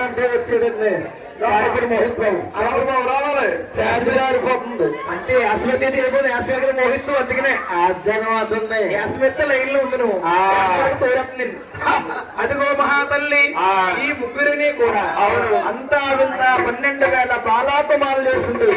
అంటే వచ్చేదండి మోహిత్ బాబు రావాలి జారిపోతుంది అంటే అశ్వత్ చేయబోదు అశ్వత్ మోహిత్ అందుకనే అర్థం అవుతుంది అశ్వత్ లైన్ లో ఉంది నువ్వు అదిగో మహాతల్లి ఈ ముగ్గురిని కూడా అవును అంతా 12,000 బాలాపమాలు చేస్తుంది.